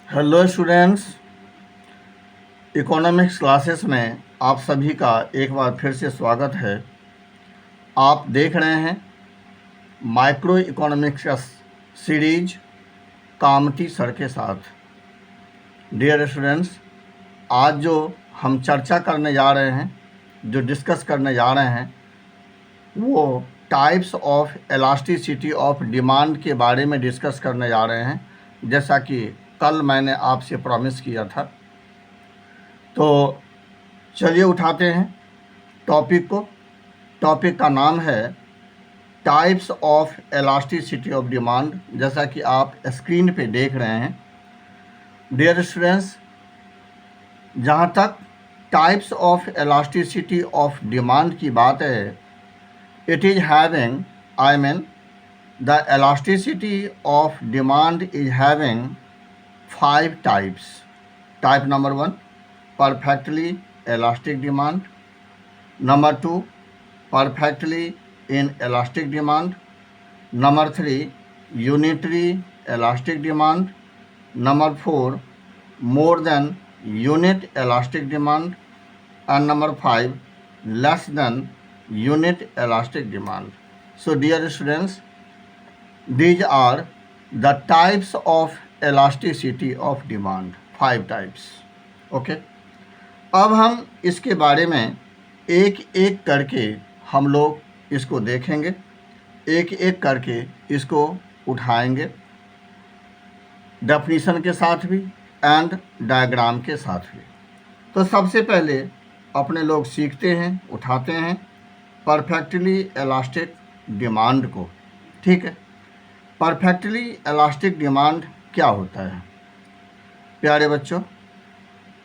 Hello students, economics classes में आप सभी का एक बार फिर से स्वागत है। आप देख रहे हैं माइक्रो इकोनॉमिक्स का सीरीज कामती सर के साथ। डियर स्टूडेंट्स, आज जो हम चर्चा करने जा रहे हैं, जो डिस्कस करने जा रहे हैं, वो types of elasticity of demand के बारे में डिस्कस करने जा रहे हैं, जैसा कि कल मैंने आपसे प्रॉमिस किया था। तो चलिए उठाते हैं टॉपिक को। टॉपिक का नाम है types of elasticity of demand, जैसा कि आप स्क्रीन पे देख रहे हैं। डियर स्टूडेंट्स, जहाँ तक types of elasticity of demand की बात है, it is having the elasticity of demand is having 5 types. Type number 1, perfectly elastic demand. Number 2, perfectly inelastic demand. Number 3, unitary elastic demand. Number 4, more than unit elastic demand. And number 5, less than unit elastic demand. So dear students, these are the types of elasticity of demand, 5 types. Okay. अब हम इसके बारे में एक एक करके हम लोग इसको देखेंगे, एक एक करके इसको उठाएंगे, डेफिनीशन के साथ भी एंड डायग्राम के साथ भी। तो सबसे पहले अपने लोग सीखते हैं, उठाते हैं परफेक्टली इलास्टिक डिमांड को। ठीक है, परफेक्टली इलास्टिक डिमांड क्या होता है प्यारे बच्चों?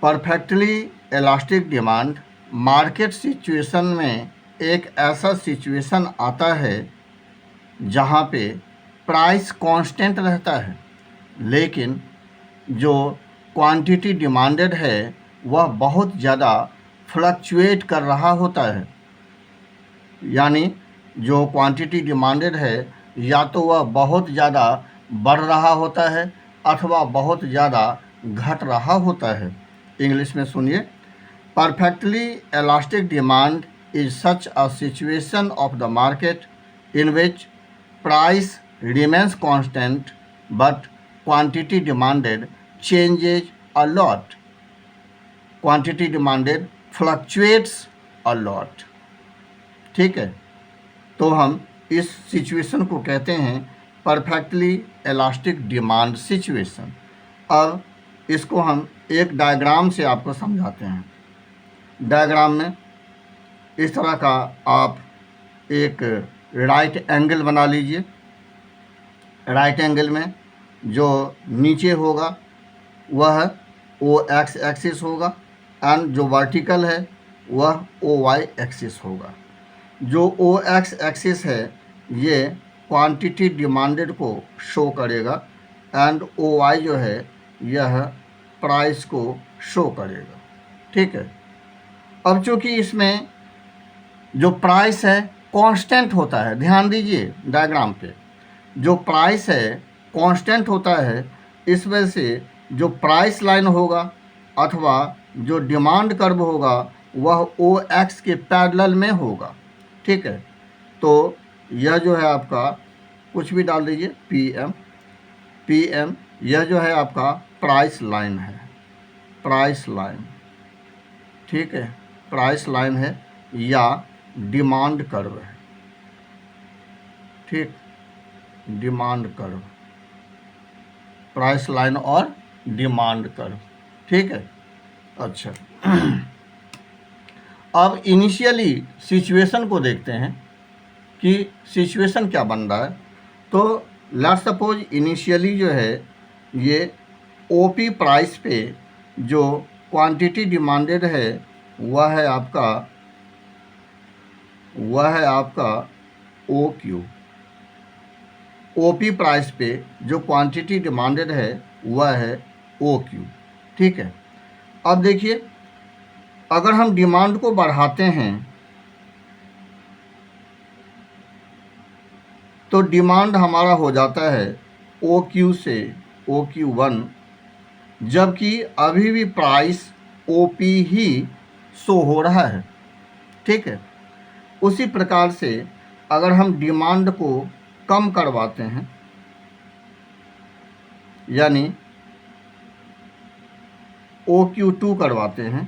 Perfectly elastic demand market situation में एक ऐसा सिचुएशन आता है जहाँ पे प्राइस कांस्टेंट रहता है, लेकिन जो क्वांटिटी डिमांडेड है वह बहुत ज़्यादा फ्लक्चुएट कर रहा होता है। यानी जो क्वांटिटी डिमांडेड है या तो वह बहुत ज़्यादा बढ़ रहा होता है अथवा बहुत ज़्यादा घट रहा होता है। इंग्लिश में सुनिए, perfectly elastic demand is such a situation of the market in which price remains constant but quantity demanded changes a lot. Quantity demanded fluctuates a lot. ठीक है, तो हम इस सिचुएशन को कहते हैं परफेक्टली इलास्टिक डिमांड सिचुएशन। अब इसको हम एक डायग्राम से आपको समझाते हैं। डायग्राम में इस तरह का आप एक राइट एंगल बना लीजिए। राइट एंगल में जो नीचे होगा वह ओ एक्स एक्सिस होगा एंड जो वर्टिकल है वह ओ वाई एक्सिस होगा। जो ओ एक्स एक्सिस है ये क्वांटिटी डिमांडेड को शो करेगा एंड ओ वाई जो है यह प्राइस को शो करेगा। ठीक है, अब चूँकि इसमें जो प्राइस है कांस्टेंट होता है, ध्यान दीजिए डायग्राम पे, जो प्राइस है कांस्टेंट होता है, इस वजह से जो प्राइस लाइन होगा अथवा जो डिमांड कर्व होगा वह ओ एक्स के पैरेलल में होगा। ठीक है, तो यह जो है आपका कुछ भी डाल दीजिए पी एम, यह जो है आपका प्राइस लाइन है, प्राइस लाइन। ठीक है, प्राइस लाइन है या डिमांड कर्व है। ठीक, डिमांड कर्व, प्राइस लाइन और डिमांड कर्व। ठीक है, अच्छा अब इनिशियली सिचुएशन को देखते हैं कि सिचुएशन क्या बन रहा है। तो लेट्स सपोज इनिशियली जो है ये ओपी प्राइस पे जो क्वांटिटी डिमांडेड है वह है आपका ओ क्यू। ओपी प्राइस पे जो क्वांटिटी डिमांडेड है वह है ओ क्यू। ठीक है, अब देखिए अगर हम डिमांड को बढ़ाते हैं तो डिमांड हमारा हो जाता है ओ क्यू से ओ क्यू 1 जबकि अभी भी प्राइस ओपी ही शो हो रहा है। ठीक है, उसी प्रकार से अगर हम डिमांड को कम करवाते हैं, यानी OQ2 करवाते हैं,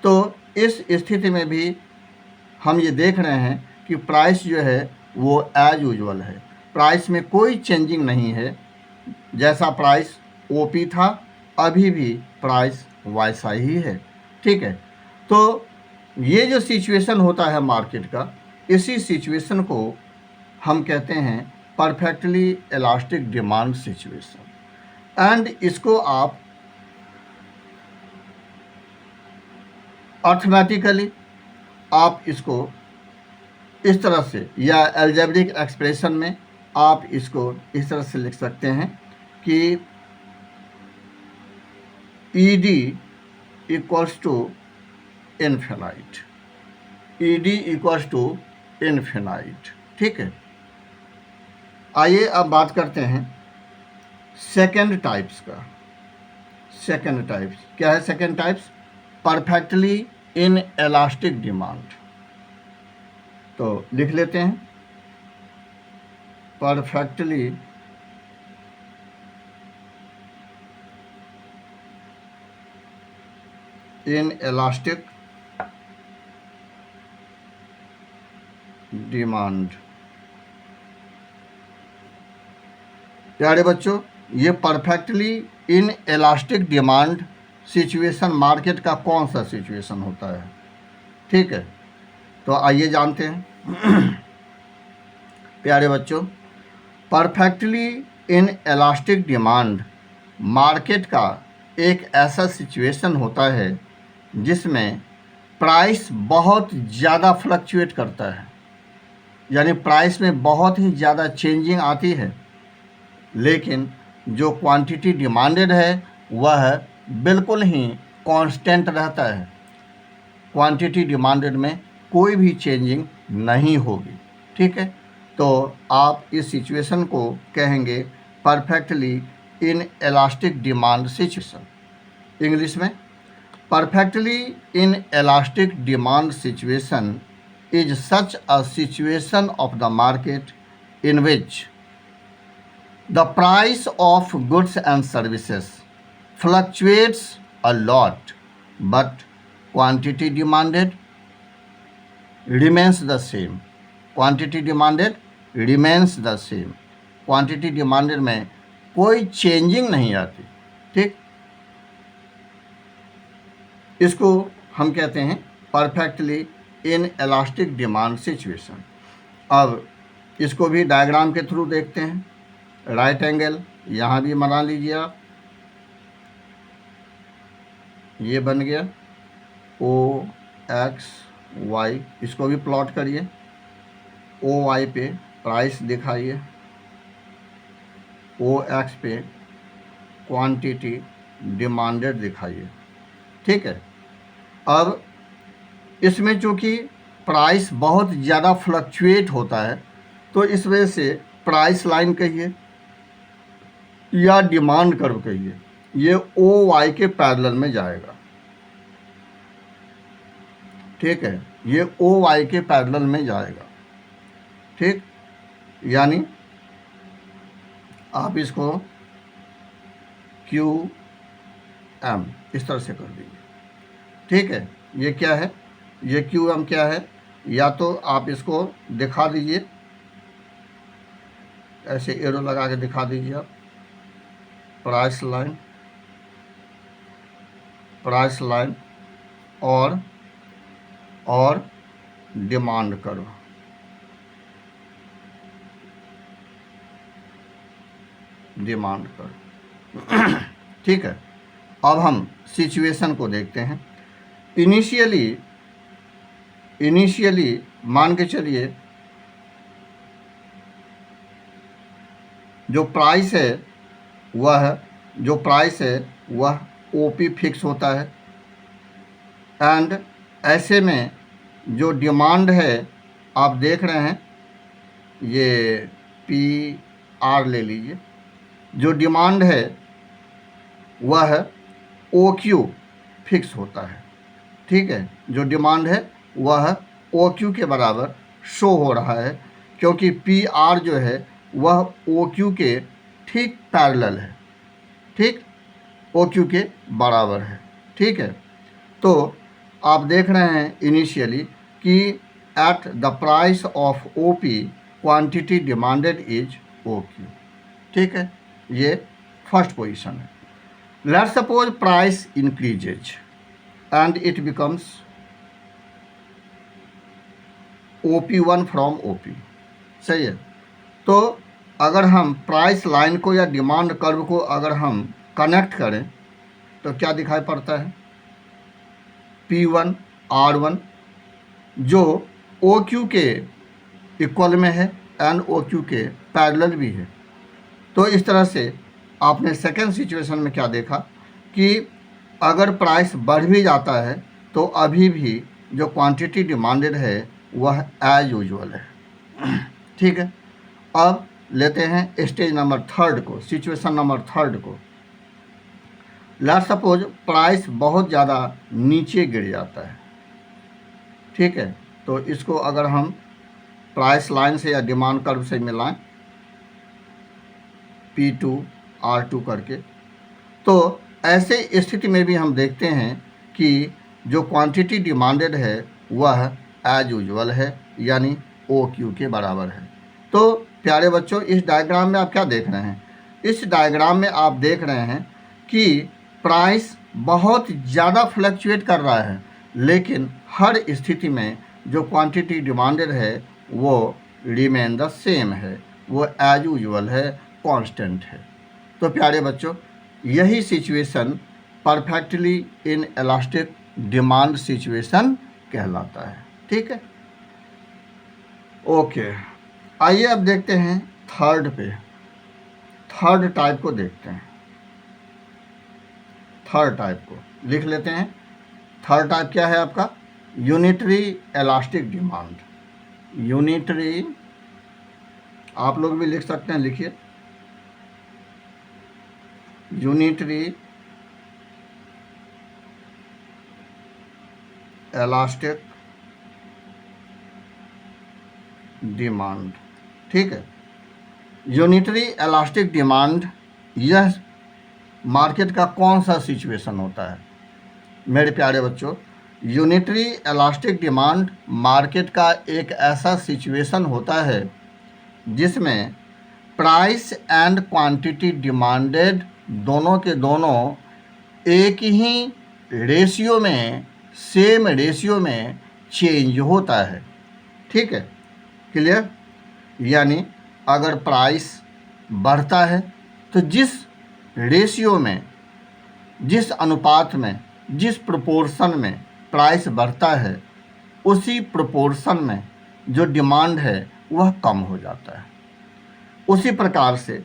तो इस स्थिति में भी हम ये देख रहे हैं कि प्राइस जो है वो एज यूजुअल है, प्राइस में कोई चेंजिंग नहीं है। जैसा प्राइस ओपी था अभी भी प्राइस वैसा ही है। ठीक है, तो ये जो सिचुएशन होता है मार्केट का, इसी सिचुएशन को हम कहते हैं perfectly elastic demand situation. And इसको आप अर्थमेटिकली आप इसको इस तरह से, या एल्जेब्रिक एक्सप्रेशन में आप इसको इस तरह से लिख सकते हैं कि ED equals to infinite, ED equals to infinite. ठीक है, आइए अब बात करते हैं सेकेंड टाइप्स का। सेकेंड टाइप्स क्या है? Second types perfectly inelastic demand. तो लिख लेते हैं परफेक्टली इन इलास्टिक डिमांड। प्यारे बच्चों, ये perfectly inelastic demand situation market का कौन सा सिचुएशन होता है? ठीक है, तो आइए जानते हैं। प्यारे बच्चों, perfectly inelastic demand market का एक ऐसा सिचुएशन होता है जिसमें प्राइस बहुत ज़्यादा फ्लक्चुएट करता है, यानी प्राइस में बहुत ही ज़्यादा चेंजिंग आती है, लेकिन जो क्वांटिटी डिमांडेड है वह बिल्कुल ही कांस्टेंट रहता है। क्वांटिटी डिमांडेड में कोई भी चेंजिंग नहीं होगी। ठीक है, तो आप इस सिचुएशन को कहेंगे perfectly inelastic demand situation. English में perfectly inelastic demand situation is such a situation of the market in which the price of goods and services fluctuates a lot, but quantity demanded remains the same. Quantity demanded remains the same. Quantity demanded में कोई changing नहीं आती। ठीक, इसको हम कहते हैं perfectly inelastic demand situation. अब इसको भी डायग्राम के थ्रू देखते हैं। राइट एंगल यहाँ भी बना लीजिए आप, ये बन गया OXY, इसको भी प्लॉट करिए। OY पे प्राइस दिखाइए, OX पे क्वांटिटी डिमांडेड दिखाइए। ठीक है, अब इसमें चूँकि प्राइस बहुत ज़्यादा फ्लक्चुएट होता है, तो इस वजह से प्राइस लाइन कहिए या डिमांड कर्व कहिए, ये OY के पैरेलल में जाएगा। ठीक है, ये OY के पैरेलल में जाएगा। ठीक, यानी आप इसको QM इस तरह से कर दीजिए। ठीक है, ये क्या है? ये QM क्या है? या तो आप इसको दिखा दीजिए, ऐसे एरो लगा के दिखा दीजिए आप, प्राइस लाइन और डिमांड कर्व। ठीक है, अब हम सिचुएशन को देखते हैं। इनिशियली मान के चलिए जो प्राइस है वह OP फिक्स होता है, एंड ऐसे में जो डिमांड है आप देख रहे हैं, ये PR ले लीजिए, जो डिमांड है वह ओ क्यू फिक्स होता है। ठीक है, जो डिमांड है वह ओ क्यू के बराबर शो हो रहा है, क्योंकि पी आर जो है वह ओ क्यू के ठीक पैरेलल है, ठीक, ओ क्यू के बराबर है। ठीक है, तो आप देख रहे हैं इनिशियली कि at the price of O P quantity demanded is O Q. ठीक है, ये फर्स्ट पोजीशन है। Let's suppose price increases and it becomes OP1 from OP। सही है, तो अगर हम प्राइस लाइन को या डिमांड कर्व को अगर हम कनेक्ट करें तो क्या दिखाई पड़ता है, P1 R1 जो OQ के इक्वल में है एंड OQ के पैरेलल भी है। तो इस तरह से आपने सेकेंड सिचुएशन में क्या देखा कि अगर प्राइस बढ़ भी जाता है तो अभी भी जो क्वांटिटी डिमांडेड है वह एज यूजुअल है। ठीक है, अब लेते हैं स्टेज नंबर थर्ड को, सिचुएशन नंबर थर्ड को। लेट्स सपोज प्राइस बहुत ज़्यादा नीचे गिर जाता है। ठीक है, तो इसको अगर हम प्राइस लाइन से या डिमांड कर्व से मिलाएं P2 R2 करके, तो ऐसे स्थिति में भी हम देखते हैं कि जो क्वांटिटी डिमांडेड है वह एज यूजुअल है, यानी OQ के बराबर है। तो प्यारे बच्चों, इस डायग्राम में आप क्या देख रहे हैं, इस डायग्राम में आप देख रहे हैं कि प्राइस बहुत ज़्यादा फ्लक्चुएट कर रहा है, लेकिन हर स्थिति में जो क्वांटिटी डिमांडेड है वो रिमेन द सेम है, वो एज यूजुअल है, कांस्टेंट है। तो प्यारे बच्चों, यही situation perfectly inelastic demand situation कहलाता है। ठीक है, ओके, आइए अब देखते हैं थर्ड पे, थर्ड टाइप को देखते हैं। थर्ड टाइप को लिख लेते हैं। थर्ड टाइप क्या है आपका, यूनिटरी इलास्टिक डिमांड। यूनिटरी, आप लोग भी लिख सकते हैं, लिखिए, यूनिटरी इलास्टिक डिमांड। ठीक है, यूनिटरी इलास्टिक डिमांड यह मार्केट का कौन सा सिचुएशन होता है मेरे प्यारे बच्चों, यूनिटरी इलास्टिक डिमांड मार्केट का एक ऐसा सिचुएशन होता है जिसमें प्राइस एंड क्वांटिटी डिमांडेड दोनों के दोनों एक ही रेशियो में, सेम रेशियो में चेंज होता है। ठीक है, क्लियर, यानी अगर प्राइस बढ़ता है तो जिस रेशियो में, जिस अनुपात में, जिस प्रोपोर्शन में प्राइस बढ़ता है, उसी प्रोपोर्शन में जो डिमांड है वह कम हो जाता है। उसी प्रकार से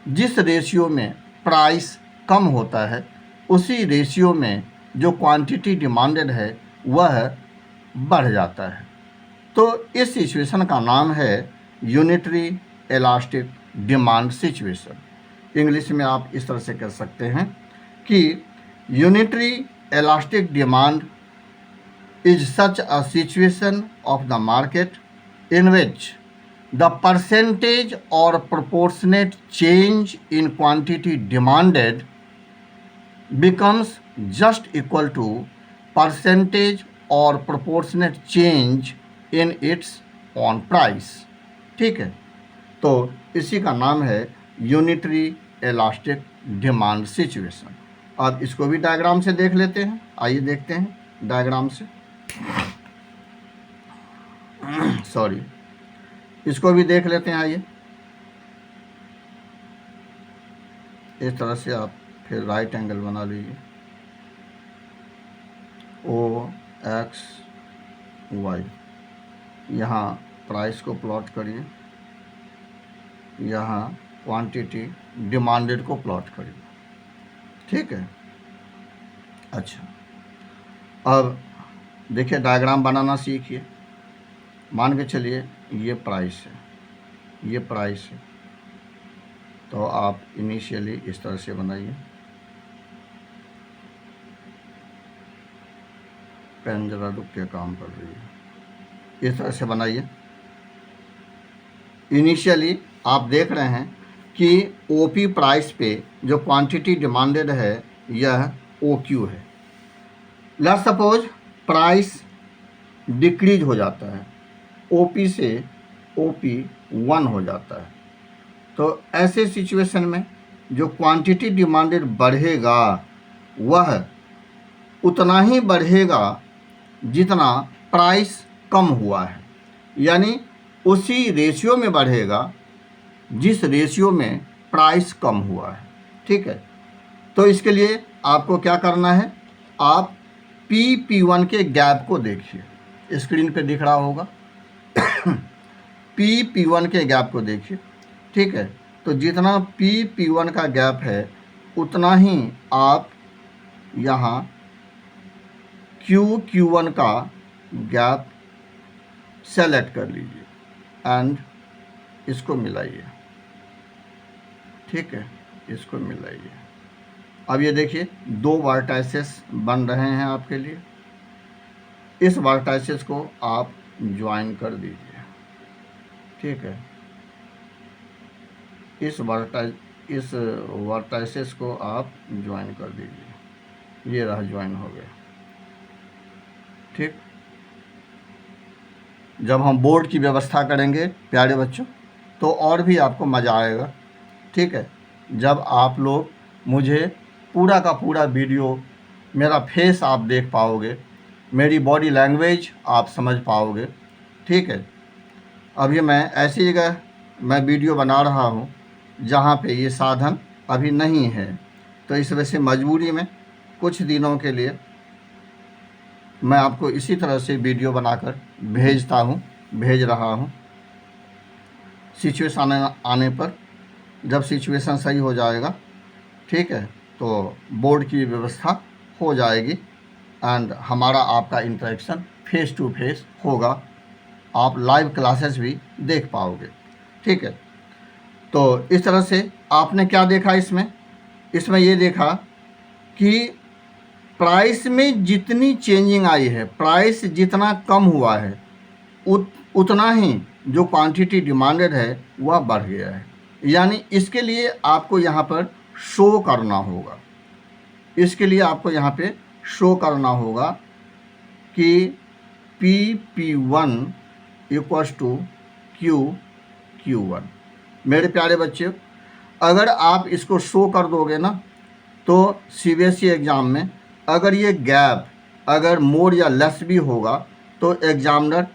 जिस रेशियो में प्राइस कम होता है, उसी रेशियो में जो क्वांटिटी डिमांडेड है वह बढ़ जाता है। तो इस सिचुएशन का नाम है unitary elastic demand situation. English में आप इस तरह से कह सकते हैं कि unitary elastic demand is such a situation of the market in which the percentage or proportionate change in quantity demanded becomes just equal to percentage or proportionate change in its own price। ठीक है, तो इसी का नाम है unitary elastic demand situation. अब इसको भी डायग्राम से देख लेते हैं। आइए देखते हैं डायग्राम से। सॉरी, इसको भी देख लेते हैं। आइए, इस तरह से आप फिर राइट एंगल बना लीजिए, OXY। यहाँ प्राइस को प्लॉट करिए, यहाँ क्वांटिटी डिमांडेड को प्लॉट करिए। ठीक है, अच्छा, अब देखिए डायग्राम बनाना सीखिए। मान के चलिए ये प्राइस है, ये प्राइस है, तो आप इनिशियली इस तरह से बनाइए, पेन जरा रुक के काम कर रही है। इस तरह से बनाइए। इनिशियली आप देख रहे हैं कि ओपी प्राइस पे जो क्वांटिटी डिमांडेड है यह OQ है। लेट्स सपोज प्राइस डिक्रीज हो जाता है, OP से OP1 हो जाता है, तो ऐसे सिचुएशन में जो क्वांटिटी डिमांडेड बढ़ेगा वह उतना ही बढ़ेगा जितना प्राइस कम हुआ है, यानी उसी रेशियो में बढ़ेगा जिस रेशियो में प्राइस कम हुआ है। ठीक है, तो इसके लिए आपको क्या करना है, आप P1 के गैप को देखिए, स्क्रीन पे दिख रहा होगा। P1 के गैप को देखिए। ठीक है, तो जितना P1 का गैप है उतना ही आप यहाँ Q1 का गैप सेलेक्ट कर लीजिए एंड इसको मिलाइए। ठीक है, इसको मिलाइए। अब ये देखिए 2 वर्टाइसेस बन रहे हैं आपके लिए। इस वर्टाइसेस को आप ज्वाइन कर दीजिए। ठीक है, इस वर्टाइसेस को आप ज्वाइन कर दीजिए। ये रहा, ज्वाइन हो गया। ठीक, जब हम बोर्ड की व्यवस्था करेंगे प्यारे बच्चों तो और भी आपको मज़ा आएगा। ठीक है, जब आप लोग मुझे पूरा का पूरा वीडियो, मेरा फेस आप देख पाओगे, मेरी बॉडी लैंग्वेज आप समझ पाओगे। ठीक है, अभी मैं ऐसी जगह मैं वीडियो बना रहा हूँ जहाँ पे ये साधन अभी नहीं है, तो इस वजह से मजबूरी में कुछ दिनों के लिए मैं आपको इसी तरह से वीडियो बनाकर भेज रहा हूँ। सिचुएशन आने पर, जब सिचुएशन सही हो जाएगा, ठीक है, तो बोर्ड की व्यवस्था हो जाएगी एंड हमारा आपका इंटरेक्शन फेस टू फेस होगा। आप लाइव क्लासेस भी देख पाओगे। ठीक है, तो इस तरह से आपने क्या देखा इसमें ये देखा कि प्राइस में जितनी चेंजिंग आई है, प्राइस जितना कम हुआ है उतना ही जो क्वांटिटी डिमांडेड है वह बढ़ गया है। यानी इसके लिए आपको यहाँ पर शो करना होगा, इसके लिए आपको यहाँ पे शो करना होगा कि P1 इक्वल्स टू Q1। मेरे प्यारे बच्चे, अगर आप इसको शो कर दोगे ना तो CBSE एग्ज़ाम में अगर ये गैप अगर मोर या लेस भी होगा तो एग्जामिनर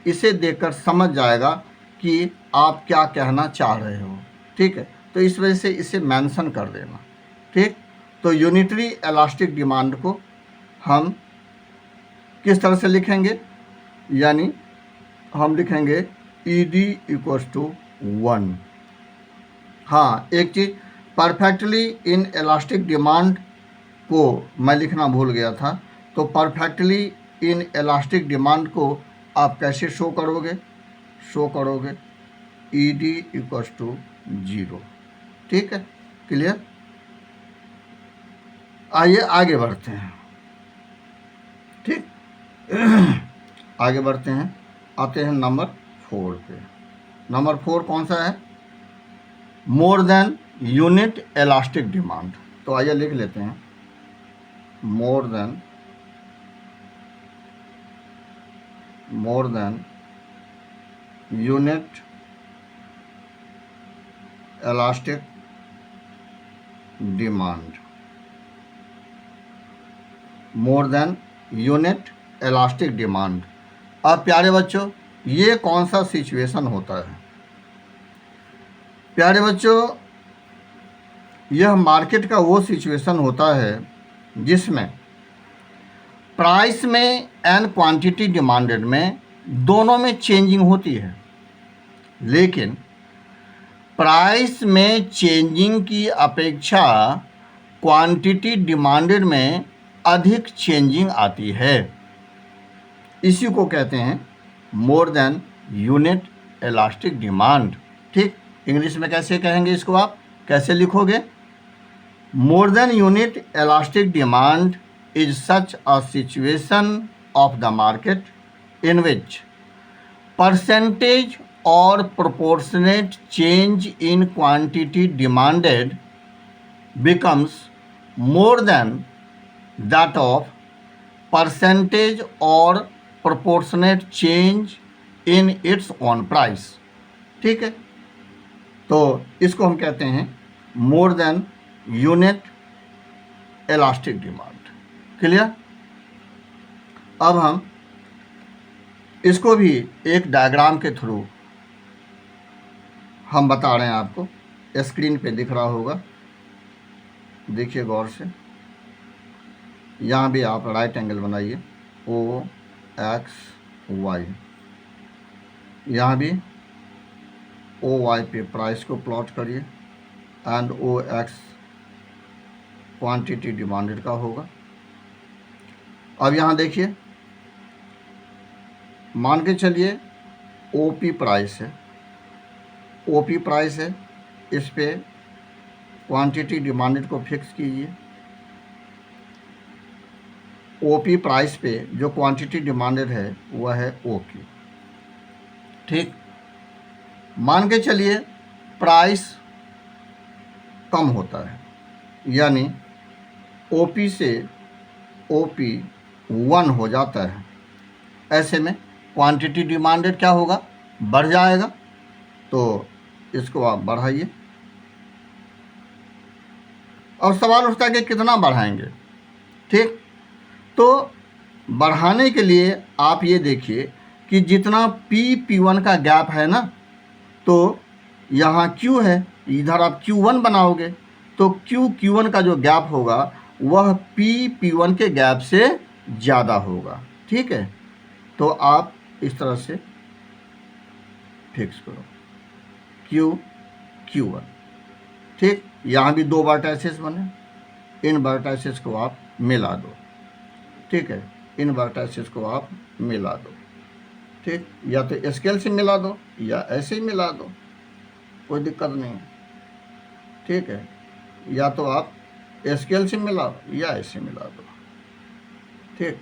इसे देखकर समझ जाएगा कि आप क्या कहना चाह रहे हो। ठीक है, तो इस वजह से इसे मेंशन कर देना। ठीक, तो यूनिटरी इलास्टिक डिमांड को हम किस तरह से लिखेंगे, यानी हम लिखेंगे ED इक्वल्स टू 1। हाँ, एक चीज़, परफेक्टली इन इलास्टिक डिमांड को मैं लिखना भूल गया था, तो परफेक्टली इन इलास्टिक डिमांड को आप कैसे शो करोगे ED इक्वल्स टू 0। ठीक है, क्लियर। आइए आगे बढ़ते हैं। ठीक, आगे बढ़ते हैं, आते हैं नंबर 4 पे। नंबर 4 कौन सा है, more than unit elastic demand. तो आइए लिख लेते हैं, more than unit elastic demand, more than unit elastic demand. अब प्यारे बच्चों, ये कौन सा सिचुएशन होता है? प्यारे बच्चों, यह मार्केट का वो सिचुएशन होता है जिसमें प्राइस में एंड क्वांटिटी डिमांडेड में दोनों में चेंजिंग होती है, लेकिन प्राइस में चेंजिंग की अपेक्षा क्वांटिटी डिमांडेड में अधिक चेंजिंग आती है। इसी को कहते हैं more than unit elastic demand. ठीक, इंग्लिश में कैसे कहेंगे इसको, आप कैसे लिखोगे? More than unit elastic demand is such a situation of the market in which percentage or proportionate change in quantity demanded becomes more than that of percentage or proportionate change in its own price। ठीक है, तो इसको हम कहते हैं more than unit elastic demand. Clear? अब हम इसको भी एक डायग्राम के थ्रू हम बता रहे हैं आपको, स्क्रीन पे दिख रहा होगा, देखिए गौर से। यहाँ भी आप राइट एंगल बनाइए, ओ एक्स वाई, यहाँ भी ओ वाई पे प्राइस को प्लॉट करिए and O X quantity demanded का होगा। अब यहाँ देखिए, मान के चलिए ओपी प्राइस है, ओपी प्राइस है, इस पे क्वांटिटी डिमांडेड को फिक्स कीजिए। ओपी प्राइस पे जो क्वांटिटी डिमांडेड है वह है ओपी। ठीक, मान के चलिए प्राइस कम होता है, यानी ओपी से ओपी 1 हो जाता है। ऐसे में क्वांटिटी डिमांडेड क्या होगा, बढ़ जाएगा। तो इसको आप बढ़ाइए। और सवाल उठता है कि कितना बढ़ाएंगे। ठीक, तो बढ़ाने के लिए आप ये देखिए कि जितना P1 का गैप है ना, तो यहाँ Q है, इधर आप Q1 बनाओगे तो Q1 का जो गैप होगा वह P1 के गैप से ज़्यादा होगा। ठीक है, तो आप इस तरह से फिक्स करो Q1। ठीक, यहाँ भी 2 वर्टाइसेस बने, इन वर्टाइसेस को आप मिला दो। ठीक है, इन वर्टाइसेस को आप मिला दो। ठीक, या तो स्केल से मिला दो या ऐसे ही मिला दो, कोई दिक्कत नहीं है। ठीक है, या तो आप स्केल से मिलाओ या ऐसे मिला दो। ठीक,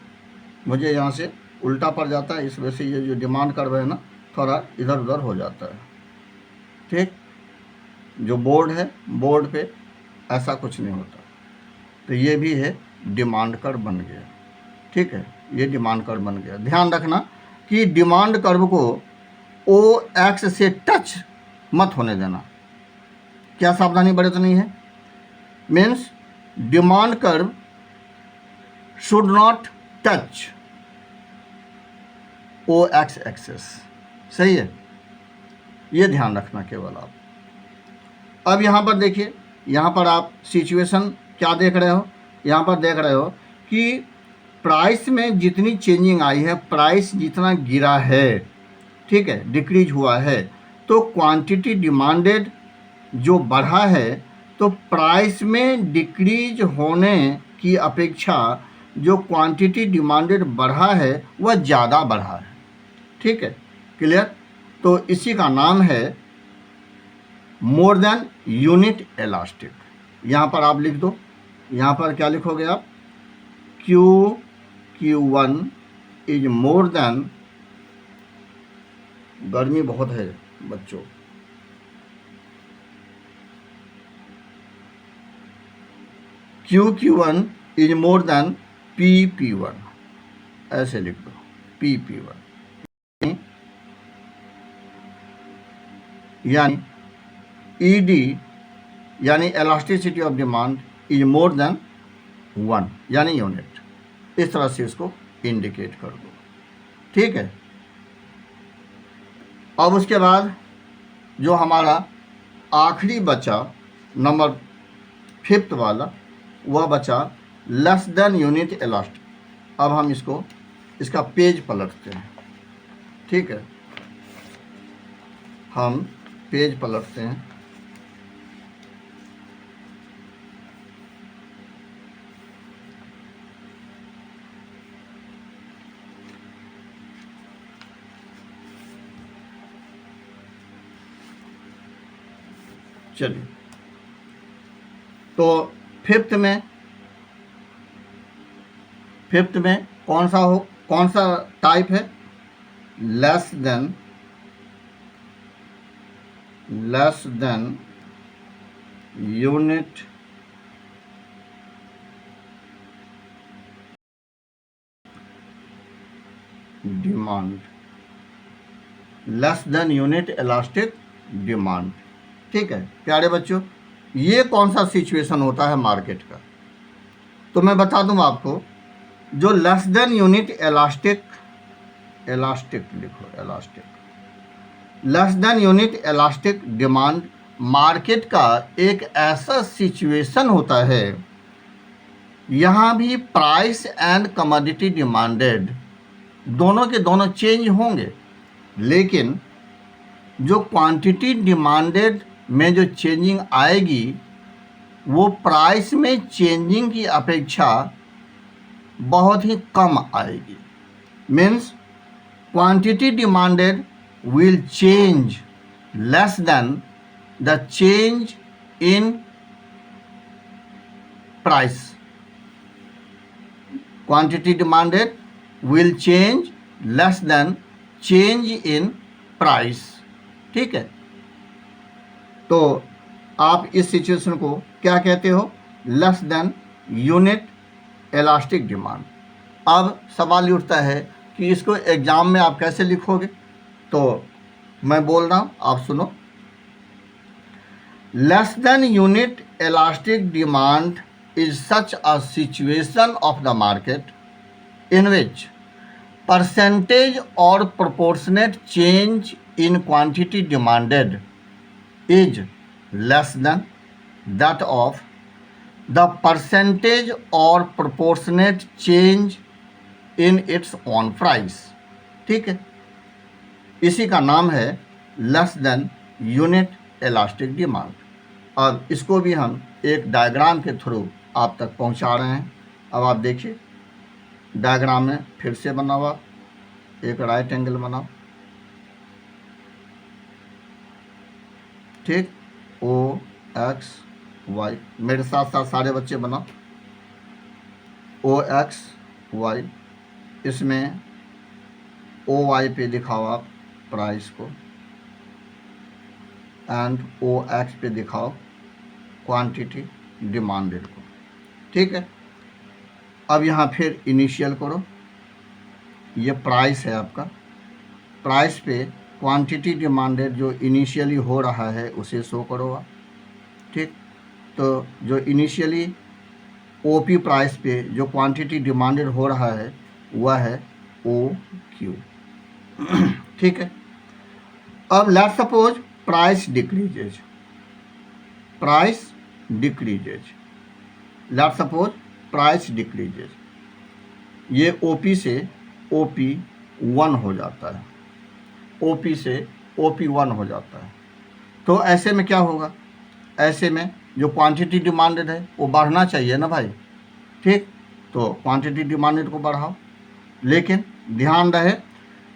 मुझे यहाँ से उल्टा पड़ जाता है, इस वजह से ये जो डिमांड कर्व है ना थोड़ा इधर उधर हो जाता है। ठीक, जो बोर्ड है, बोर्ड पे ऐसा कुछ नहीं होता। तो ये भी है डिमांड कर्व बन गया। ठीक है, ये डिमांड कर्व बन गया। ध्यान रखना कि डिमांड कर्व को ओ एक्स से टच मत होने देना। क्या सावधानी बरतनी है? Means demand curve should not touch O X axis. सही है, ये ध्यान रखना केवल आप। अब यहाँ पर देखिए, यहाँ पर आप सिचुएशन क्या देख रहे हो, यहाँ पर देख रहे हो कि प्राइस में जितनी चेंजिंग आई है, प्राइस जितना गिरा है, ठीक है, डिक्रीज हुआ है, तो क्वांटिटी डिमांडेड जो बढ़ा है, तो प्राइस में डिक्रीज होने की अपेक्षा जो क्वांटिटी डिमांडेड बढ़ा है वह ज़्यादा बढ़ा है। ठीक है, क्लियर? तो इसी का नाम है मोर देन यूनिट इलास्टिक। यहाँ पर आप लिख दो, यहाँ पर क्या लिखोगे आप? Q1 इज मोर देन, गर्मी बहुत है बच्चों, Q1 is more than P1, ऐसे लिख दो, P1, यानी ED यानी elasticity of demand is more than 1 यानी यूनिट। इस तरह से इसको इंडिकेट कर दो। ठीक है, अब उसके बाद जो हमारा आखिरी बचा नंबर 5 वाला, वह बचा लेस देन यूनिट इलास्टिक। अब हम इसका पेज पलटते हैं। ठीक है, हम पेज पलटते हैं। चलिए, तो फिफ्थ में कौन सा टाइप है? Less than unit demand, less than unit elastic demand. ठीक है प्यारे बच्चों, ये कौन सा सिचुएशन होता है मार्केट का? तो मैं बता दूं आपको, जो लेस देन यूनिट इलास्टिक लिखो, less than unit elastic demand market का एक ऐसा सिचुएशन होता है, यहाँ भी प्राइस एंड कमोडिटी डिमांडेड दोनों के दोनों चेंज होंगे, लेकिन जो क्वांटिटी डिमांडेड में जो चेंजिंग आएगी वो प्राइस में चेंजिंग की अपेक्षा बहुत ही कम आएगी। Means quantity demanded will change less than the change in price. Quantity demanded will change less than change in price. ठीक है, तो आप इस सिचुएशन को क्या कहते हो? Less than unit elastic demand. अब सवाल ये उठता है कि इसको एग्जाम में आप कैसे लिखोगे? तो मैं बोल रहा हूँ, आप सुनो। Less than unit elastic demand is such a situation of the market in which percentage or proportionate change in quantity demanded is less than that of the percentage or proportionate change in its own price। ठीक है, इसी का नाम है less than unit elastic demand. अब इसको भी हम एक डायग्राम के थ्रू आप तक पहुंचा रहे हैं। अब आप देखिए, डायग्राम में फिर से बना हुआ एक राइट एंगल बनाओ। ठीक, ओ एक्स वाई, मेरे साथ साथ सारे बच्चे बनाओ। ओ एक्स वाई, इसमें ओ वाई पे दिखाओ आप प्राइस को, एंड ओ एक्स पे दिखाओ क्वांटिटी डिमांडेड को। ठीक है, अब यहाँ फिर इनिशियल करो, ये प्राइस है आपका, प्राइस पे क्वांटिटी डिमांडेड जो इनिशियली हो रहा है उसे शो करो आप। ठीक, तो जो इनिशियली ओपी प्राइस पे जो क्वांटिटी डिमांडेड हो रहा है वह है ओ क्यू। ठीक है, अब let's suppose price decreases, let's suppose price decreases, ये ओपी से ओपी 1 हो जाता है, ओपी से ओपी 1 हो जाता है। तो ऐसे में क्या होगा? ऐसे में जो क्वांटिटी डिमांडेड है वो बढ़ना चाहिए ना भाई। ठीक, तो क्वांटिटी डिमांडेड को बढ़ाओ, लेकिन ध्यान रहे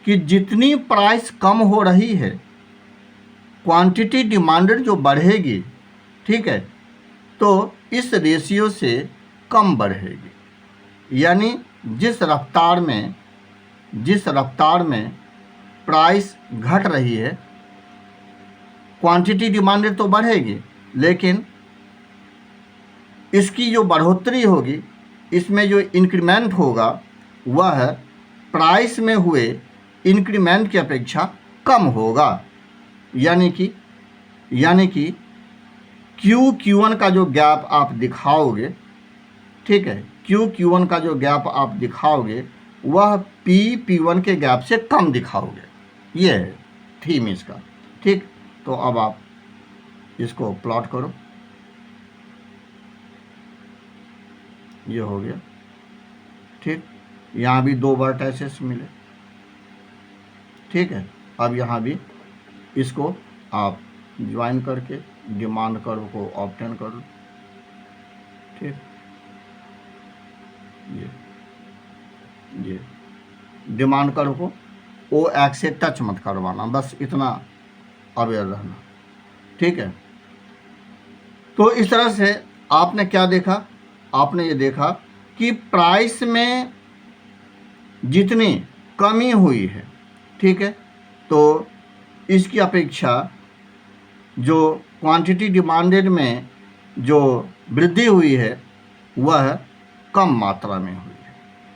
कि जितनी प्राइस कम हो रही है क्वांटिटी डिमांडेड जो बढ़ेगी, ठीक है, तो इस रेशियो से कम बढ़ेगी। यानी जिस रफ्तार में प्राइस घट रही है क्वांटिटी डिमांडेड तो बढ़ेगी, लेकिन इसकी जो बढ़ोतरी होगी, इसमें जो इंक्रीमेंट होगा वह प्राइस में हुए इंक्रीमेंट की अपेक्षा कम होगा। यानी कि Q1 का जो गैप आप दिखाओगे, ठीक है, Q1 का जो गैप आप दिखाओगे वह P1 के गैप से कम दिखाओगे। ये है थीम इसका। ठीक, तो अब आप इसको प्लॉट करो, ये हो गया। ठीक, यहाँ भी 2 वर्टाइसेस मिले। ठीक है, अब यहाँ भी इसको आप ज्वाइन करके डिमांड कर्व को ऑब्टेन कर लो। ठीक, ये डिमांड कर्व को ओ एक्स से टच मत करवाना, बस इतना अवेयर रहना। ठीक है, तो इस तरह से आपने क्या देखा? आपने ये देखा कि प्राइस में जितनी कमी हुई है, ठीक है, तो इसकी अपेक्षा जो क्वांटिटी डिमांडेड में जो वृद्धि हुई है वह कम मात्रा में हुई है।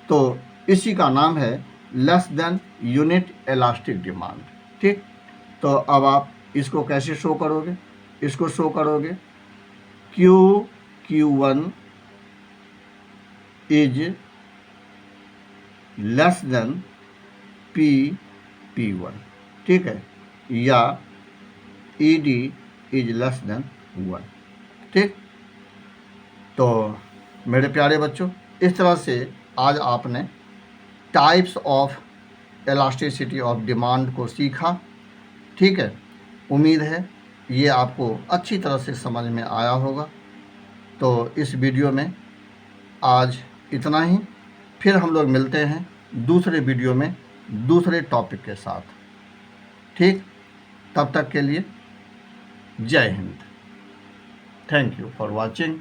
तो इसी का नाम है less than unit elastic demand. ठीक, तो अब आप इसको कैसे शो करोगे? इसको शो करोगे Q1 is less than P1, ठीक है, या ED इज लेस देन 1। ठीक, तो मेरे प्यारे बच्चों, इस तरह से आज आपने types of elasticity of demand को सीखा। ठीक है, उम्मीद है ये आपको अच्छी तरह से समझ में आया होगा। तो इस वीडियो में आज इतना ही, फिर हम लोग मिलते हैं दूसरे वीडियो में दूसरे टॉपिक के साथ। ठीक, तब तक के लिए जय Hind. Thank you for watching.